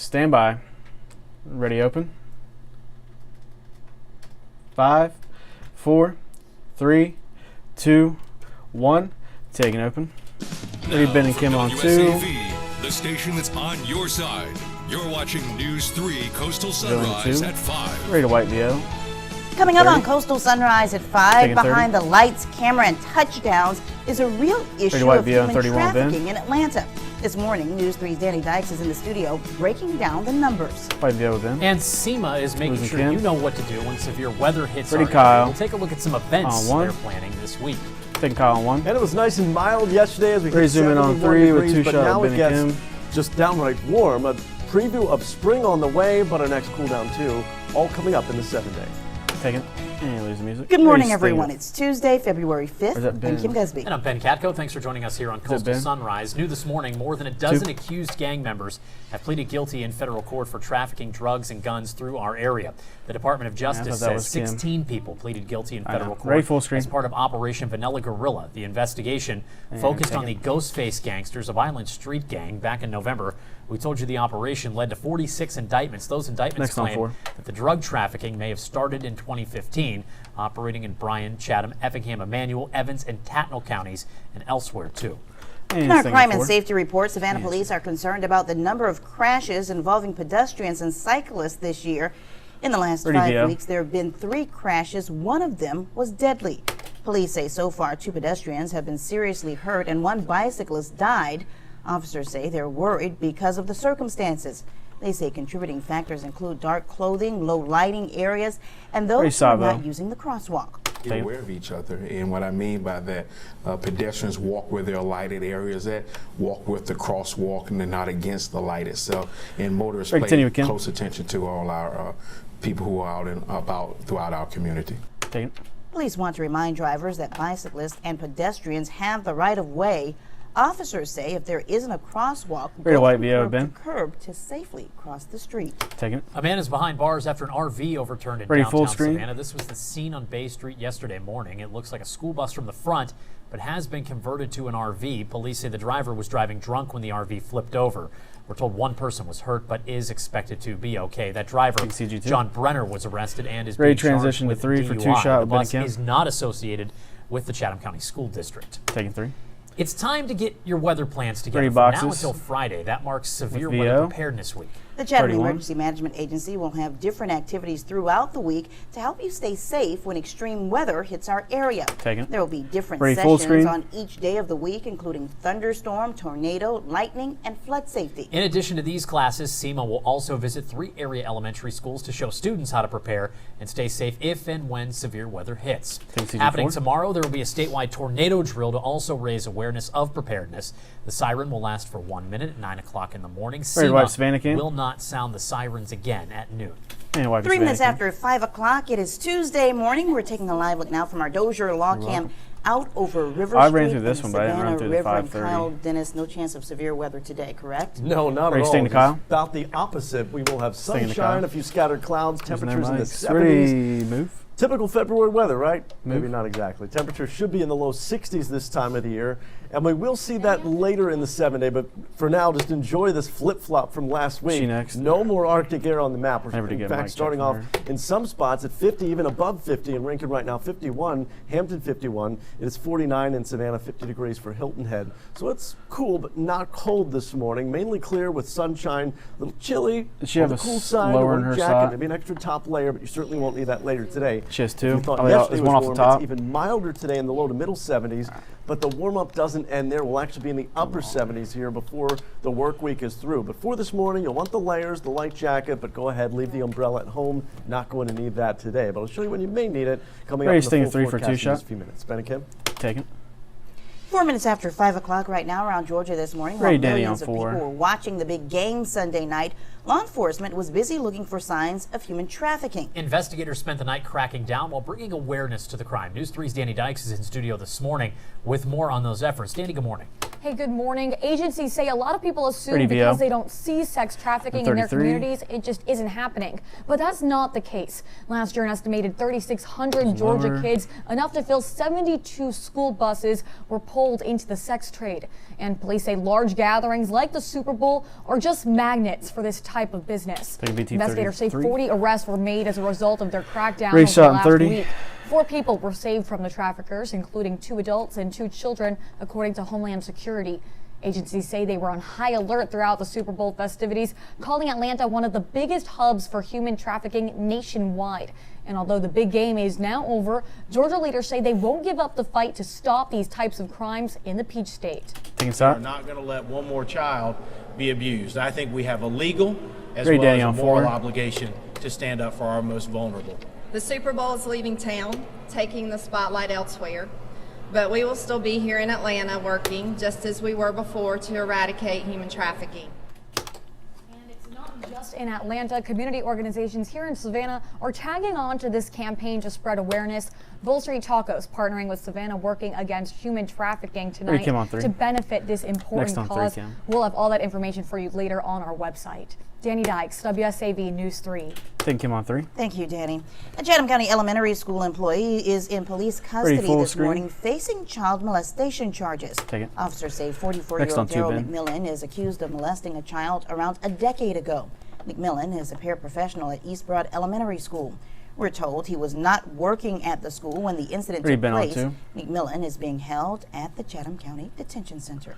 Stand by. Ready, open. 5, 4, 3, 2, 1. Taking open. Ready, Ben and Kim on 2. WSAV, the station that's on your side. You're watching News 3 Coastal Sunrise at 5. Ready to White VO. Coming up on Coastal Sunrise at 5, behind 30. the lights, camera, and touchdowns is a real issue of human trafficking in Atlanta. This morning, News 3's Danny Dykes is in the studio breaking down the numbers. White VO with Ben. And SEMA is making sure you know what to do when severe weather hits our Ready, area. Kyle. We'll take a look at some events On 1. they're planning this week. Taking Kyle on 1. And it was nice and mild yesterday as we Ready, zoom in on 3 with 2 but shot now Ben it gets and Kim. just downright warm. A preview of spring on the way, but our next cool down too, all coming up in the 7-day. Taking. And lose the music. Good morning, everyone. It's Tuesday, February 5th. I'm Kim Gusby. And I'm Ben Katko. Thanks for joining us here on Coastal Sunrise. New this morning, more than a dozen accused gang members have pleaded guilty in federal court for trafficking drugs and guns through our area. The Department of Justice says 16 people pleaded guilty in federal court as part of Operation Vanilla Gorilla. The investigation focused on the Ghostface gangsters, a violent street gang. Back in November, we told you the operation led to 46 indictments. Those indictments claim that the drug trafficking may have started in 2015, operating in Bryan, Chatham, Effingham, Emmanuel, Evans, and Tattnall counties, and elsewhere too. In our crime and safety report, Savannah police are concerned about the number of crashes involving pedestrians and cyclists this year. In the last 5 weeks, there have been 3 crashes. One of them was deadly. Police say so far 2 pedestrians have been seriously hurt and 1 bicyclist died. Officers say they're worried because of the circumstances. They say contributing factors include dark clothing, low lighting areas, and those who are not using the crosswalk. Get aware of each other, and what I mean by that, pedestrians walk where there are lighted areas at, walk with the crosswalk, and they're not against the light itself. And motorists pay close attention to all our people who are out and about throughout our community. Police want to remind drivers that bicyclists and pedestrians have the right of way. Officers say if there isn't a crosswalk, go from curb to curb to safely cross the street. A man is behind bars after an RV overturned in downtown Savannah. This was the scene on Bay Street yesterday morning. It looks like a school bus from the front, but has been converted to an RV. Police say the driver was driving drunk when the RV flipped over. We're told 1 person was hurt, but is expected to be okay. That driver, John Brenner, was arrested and is being charged with 3 for 2 DUI. shot. The bus is not associated with the Chatham County School District. Taking 3. It's time to get your weather plans together from now until Friday. That marks Severe Weather Preparedness Week. The Chatham Emergency Management Agency will have different activities throughout the week to help you stay safe when extreme weather hits our area. There will be different sessions on each day of the week, including thunderstorm, tornado, lightning, and flood safety. In addition to these classes, SEMA will also visit 3 area elementary schools to show students how to prepare and stay safe if and when severe weather hits. Happening tomorrow, there will be a statewide tornado drill to also raise awareness of preparedness. The siren will last for 1 minute at 9 o'clock in the morning. SEMA will not sound the sirens again at noon. 3 minutes after 5 o'clock, it is Tuesday morning. We're taking a live look now from our Dozier Law Cam out over River Street. I ran through this one, but I didn't run through the 5:30. Kyle, Dennis, no chance of severe weather today, correct? No, not at all. Staying to Kyle? About the opposite. We will have sunshine, a few scattered clouds, temperatures in the 70s. Ready, move. Typical February weather, right? Maybe not exactly. Temperatures should be in the low 60s this time of the year, and we will see that later in the 7-day, but for now, just enjoy this flip-flop from last week. No more Arctic air on the map. We're in fact starting off in some spots at 50, even above 50 in Rincon right now, 51, Hampton 51. It is 49 in Savannah, 50 degrees for Hilton Head. So it's cool, but not cold this morning. Mainly clear with sunshine, a little chilly. Does she have the cool side, lower in her jacket, maybe an extra top layer, but you certainly won't need that later today. She has 2. Yesterday was warm. It's even milder today in the low to middle 70s, but the warm-up doesn't end there. We'll actually be in the upper 70s here before the work week is through. But for this morning, you'll want the layers, the light jacket, but go ahead, leave the umbrella at home. Not going to need that today, but I'll show you when you may need it coming up in the full 3 for 2 in shot. just a few minutes. Ben and Kim? Taken. 4 minutes after 5 o'clock right now around Georgia this morning, while millions of people were watching the big game Sunday night, law enforcement was busy looking for signs of human trafficking. Investigators spent the night cracking down while bringing awareness to the crime. News 3's Danny Dykes is in studio this morning with more on those efforts. Danny, good morning. Hey, good morning. Agencies say a lot of people assume because they don't see sex trafficking in their communities, it just isn't happening. But that's not the case. Last year, an estimated 3,600 Georgia kids, enough to fill 72 school buses, were pulled into the sex trade. And police say large gatherings like the Super Bowl are just magnets for this type of business. Investigators say 40 arrests were made as a result of their crackdown over last week. 4 people were saved from the traffickers, including 2 adults and 2 children, according to Homeland Security. Agencies say they were on high alert throughout the Super Bowl festivities, calling Atlanta one of the biggest hubs for human trafficking nationwide. And although the big game is now over, Georgia leaders say they won't give up the fight to stop these types of crimes in the Peach State. We're not going to let one more child be abused. I think we have a legal as well as a moral obligation to stand up for our most vulnerable. The Super Bowl is leaving town, taking the spotlight elsewhere, but we will still be here in Atlanta working just as we were before to eradicate human trafficking. And it's not just in Atlanta. Community organizations here in Savannah are tagging on to this campaign to spread awareness. Bull Street Tacos partnering with Savannah working against human trafficking tonight to benefit this important cause. We'll have all that information for you later on our website. Danny Dykes, WSAV News 3. Thank you, on 3. Thank you, Danny. A Chatham County Elementary School employee is in police custody this morning facing child molestation charges. Officers say 44-year-old Daryl McMillan is accused of molesting a child around a decade ago. McMillan is a paraprofessional at East Broad Elementary School. We're told he was not working at the school when the incident took place. McMillan is being held at the Chatham County Detention Center.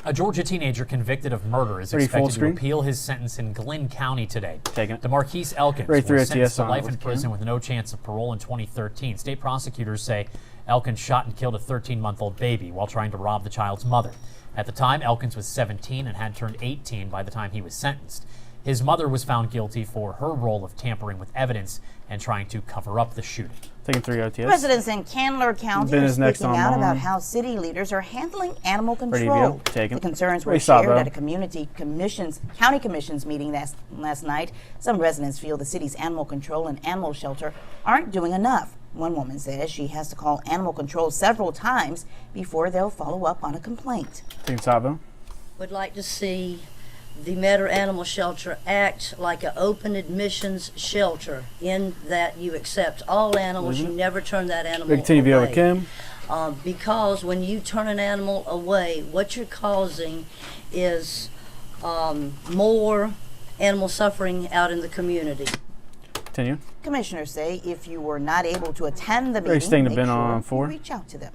A Georgia teenager convicted of murder is expected to appeal his sentence in Glynn County today. DeMarquise Elkins was sentenced to life in prison with no chance of parole in 2013. State prosecutors say Elkins shot and killed a 13-month-old baby while trying to rob the child's mother. At the time, Elkins was 17 and had turned 18 by the time he was sentenced. His mother was found guilty for her role of tampering with evidence and trying to cover up the shooting. Residents in Candler County are speaking out about how city leaders are handling animal control. The concerns were shared at a county commission's meeting last night. Some residents feel the city's animal control and animal shelter aren't doing enough. One woman says she has to call animal control several times before they'll follow up on a complaint. Would like to see the Metter Animal Shelter act like an open admissions shelter in that you accept all animals, you never turn that animal away. Because when you turn an animal away, what you're causing is more animal suffering out in the community. Commissioners say if you were not able to attend the meeting, make sure you reach out to them.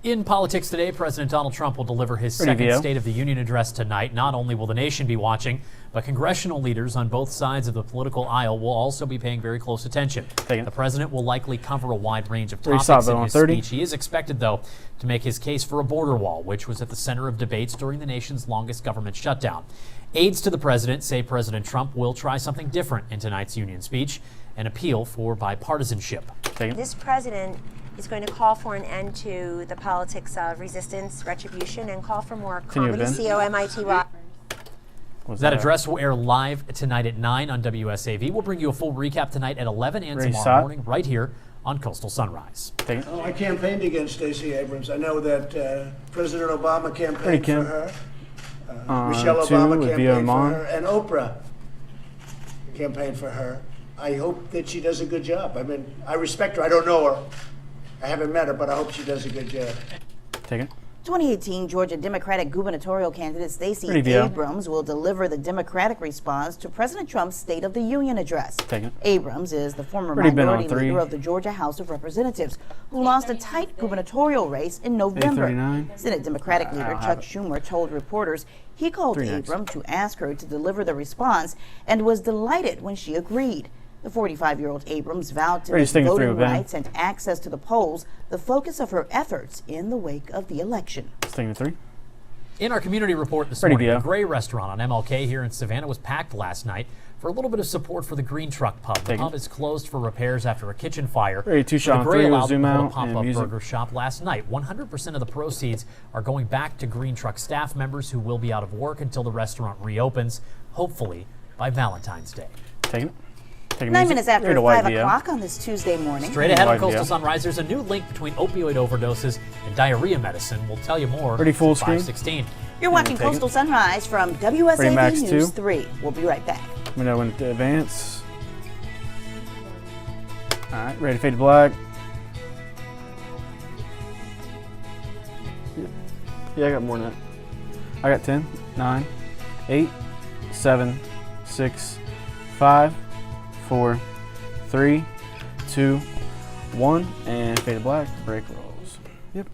In politics today, President Donald Trump will deliver his second State of the Union address tonight. Not only will the nation be watching, but congressional leaders on both sides of the political aisle will also be paying very close attention. The president will likely cover a wide range of topics in his speech. He is expected, though, to make his case for a border wall, which was at the center of debates during the nation's longest government shutdown. Aides to the president say President Trump will try something different in tonight's Union speech, an appeal for bipartisanship. This president is going to call for an end to the politics of resistance, retribution, and call for more comedy, C-O-M-I-T-Y. That address will air live tonight at 9 on WSAV. We'll bring you a full recap tonight at 11 and tomorrow morning right here on Coastal Sunrise. I campaigned against Stacey Abrams. I know that President Obama campaigned for her. Michelle Obama campaigned for her. And Oprah campaigned for her. I hope that she does a good job. I mean, I respect her. I don't know her. I haven't met her, but I hope she does a good job. 2018 Georgia Democratic gubernatorial candidate Stacey Abrams will deliver the Democratic response to President Trump's State of the Union address. Abrams is the former minority leader of the Georgia House of Representatives who lost a tight gubernatorial race in November. Senate Democratic leader Chuck Schumer told reporters he called Abrams to ask her to deliver the response and was delighted when she agreed. The 45-year-old Abrams vowed to make voting rights and access to the polls the focus of her efforts in the wake of the election. In our community report this morning, the Gray restaurant on MLK here in Savannah was packed last night for a little bit of support for the Green Truck Pub. The pub is closed for repairs after a kitchen fire. The Gray allowed them to pop up burger shop last night. 100% of the proceeds are going back to Green Truck staff members who will be out of work until the restaurant reopens, hopefully by Valentine's Day. 9 minutes after 5 o'clock on this Tuesday morning. Straight ahead on Coastal Sunrise, there's a new link between opioid overdoses and diarrhea medicine. We'll tell you more. Ready full screen? 5:16. You're watching Coastal Sunrise from WSAV News 3. We'll be right back. Let me know when to advance. All right, ready to fade to black. Yeah, I got more than that. I got 10, 9, 8, 7, 6, 5, 4, 3, 2, 1, and fade to black. Break rolls. Yep.